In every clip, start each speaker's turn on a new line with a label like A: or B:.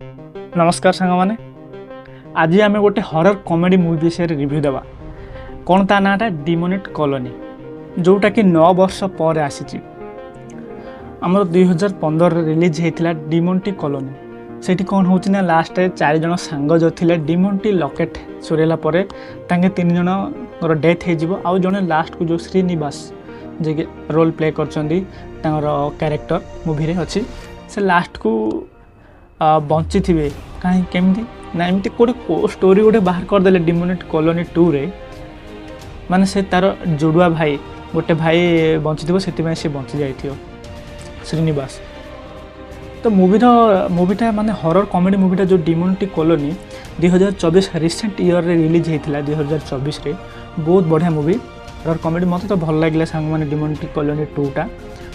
A: नमस्कार सांग मैंने आज आम गोटे हरर कॉमेडी मूवी विषय रिव्यू देवा कौन ता नाटा डिमोनेट कॉलोनी जोटा कि 9 वर्ष पर आसी आमर 2015 रिलीज होता डिमोंटी कॉलोनी से कौन हो लास्ट 4 जन सांग जो थे डिमोंटी लकेट चोरेला पर 3 जन डेथ हो आउ जड़े लास्ट को जो श्रीनिवास जे रोल प्ले कर कैरेक्टर मूवी अच्छी से लास्ट को बंची थे कहीं केमती ना एमती गोटे स्टोरी गोटे बाहर करदे डिमोनेट कॉलोनी 2 रे माने से तार जोड़ुआ भाई गोटे भाई बंची थो से बंची जाइए श्रीनिवास। तो मूवीटा माने हॉरर कॉमेडी मूवीटा जो डिमोनेट कॉलोनी 2024 रिसेंट ईयर रे रिलीज होता 2024 रे बहुत बढ़िया मूवी हॉरर कॉमेडी मत तो भल लगे सांग मैंने डिमोनेट कॉलोनी 2 टा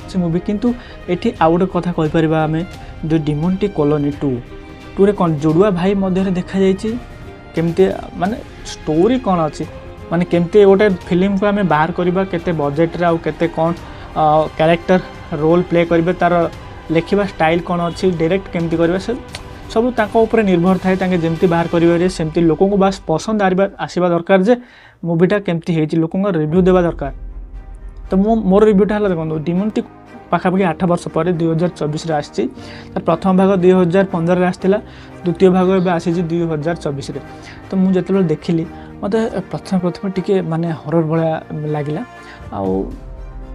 A: से मूवी किंतु एठी आउ गोटे कथा कहि परिबा आमे जो डिमोनेट कॉलोनी 2 रे कौन जोड़ुआ भाई मध्य देखा जाइए केमती माने स्टोरी कौन अच्छी माने केमती गोटे फिल्म को आम बाहर करवा केते बजेट रे आउ केते कौन कैरेक्टर रोल प्ले करेंगे तार लिखा स्टाइल कौन अच्छी डायरेक्ट केमती करवा से सब ताको ऊपर निर्भर थाए तांके जेमती बाहर करेंगे सेमती लोकों को बस पसंद आसवा दरकार जे मूवीटा केमती होती लोकों रिव्यू देवा दरकार। तो मोर रिव्यूटा है देखो डिमोनेट पाखापाखि 8 वर्ष पर 2024 आसी प्रथम भाग 2015 आसाला द्वितीय भाग एवं आसी 2024 रे। तो मुझे जो देखिली मत प्रथम टी माने हरर भाया लगे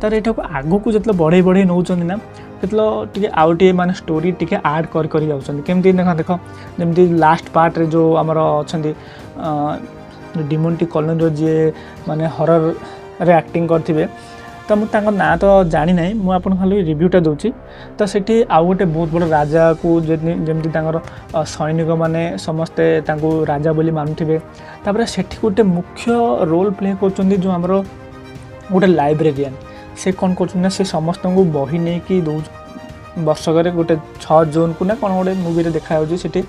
A: तार यहाँ को आग को जो बढ़े बढ़े नौ ना टे आउ टे माने स्टोरी टी आड कर जामती देख जमी लास्ट पार्ट रे जो आमर अच्छा डिमोनेट कॉलोनी जी माने हरर रे एक्टिंग करथिबे तो मुझे ना तो जानी ना मुझे खाली रिव्यूटा दूसरी। तो सेठी आउ गोटे बहुत बड़ राजा को जमी सैनिक मैंने समस्ते राजा बोली मानुथिबे तापर सेठी गोटे मुख्य रोल प्ले कर जो आमर गोटे लाइब्रेरियन से कौन कर समस्त को बही नहीं कि दौ वर्षक गोटे 6 जून को ना कौन गोटे मूवी रे देखा सेठी।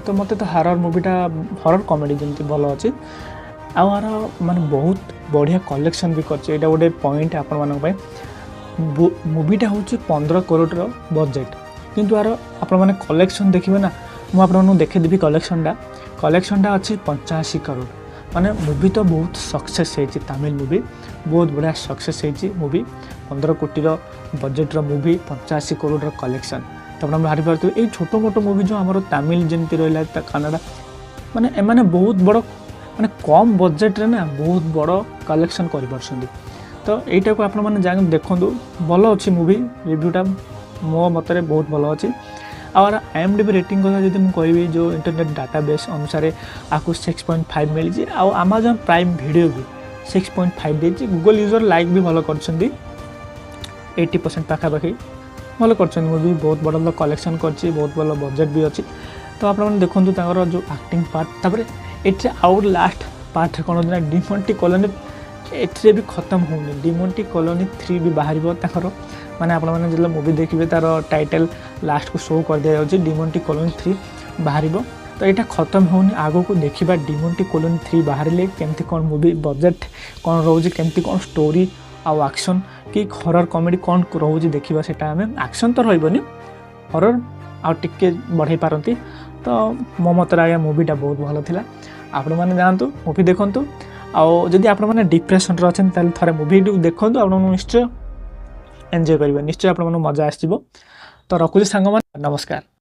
A: तो मत तो हरर मूवीटा हरर कॉमेडी जमी भल अच्छी आर माने बहुत बढ़िया कलेक्शन भी कर गोटे पॉइंट आपण मानक मूवीटा हूँ 15 करोड़ बजेट किंतु यार आपण मैंने कलेक्शन देखिए ना मुझे देखेदेवी कलेक्शनटा अच्छी 85 करोड़ माने मूवी तो बहुत सक्सेस होती तमिल मूवी बहुत बढ़िया सक्सेस होती मूवी 15 कोटी बजेट मूवी 85 करोड़ कलेक्शन। तो आप भारी पार्थ ये छोट मोट मूवी जो आम तमिल जमी रहा kannada माने एमाने बहुत बड़ माने कम बजेट रे ना बहुत बड़ कलेक्शन कर पारछंदी। तो यहीटा को आपण जाके देखूँ भल अच्छी मूवी रिव्यूटा मो मतरे बहुत भल अच्छी और IMDb रेटिंग कथा जब मुझे जो इंटरनेट डाटाबेस अनुसार आपको 6.5 मिली आउ Amazon प्राइम वीडियो भी 6.5 देती गूगल यूजर लाइक भी भल कर 80% पाखापाखि भल कर मूवी बहुत बड़ा कलेक्शन कर बहुत भल बजेट भी अच्छी। तो आप देखूँ जो एक्टिंग पार्ट तापर ये आउ लास्ट पार्ट कौन ना डिमोनेट कॉलोनी ए भी खत्म होनी डिमोनेट कॉलोनी 3 भी बाहर माने आप जो मूवी देखिए तार टाइटल लास्ट को शो कर दिया जाए डिमोनेट कॉलोनी 3 बाहर। तो यहाँ खत्म होनी आग को देखा डिमोनेट कॉलोनी 3 बाहर केमती कौन मूवी बजेट कौन रोचे केमती कौन स्टोरी आउ एक्शन कि हरर कॉमेडी कौन रोचे देखा से एक्शन तो रही हरर आउ टिके बढ़े पारती। तो मो मत आज्ञा मूवीटा बहुत भल था आपण मैंने जातु मूवी देखूँ आदि आप डिप्रेशन अच्छा थे मूवी देखूँ आप निश्चय एंजॉय करेंगे निश्चय आप मजा आसो। तो रखुच्छी सांग नमस्कार।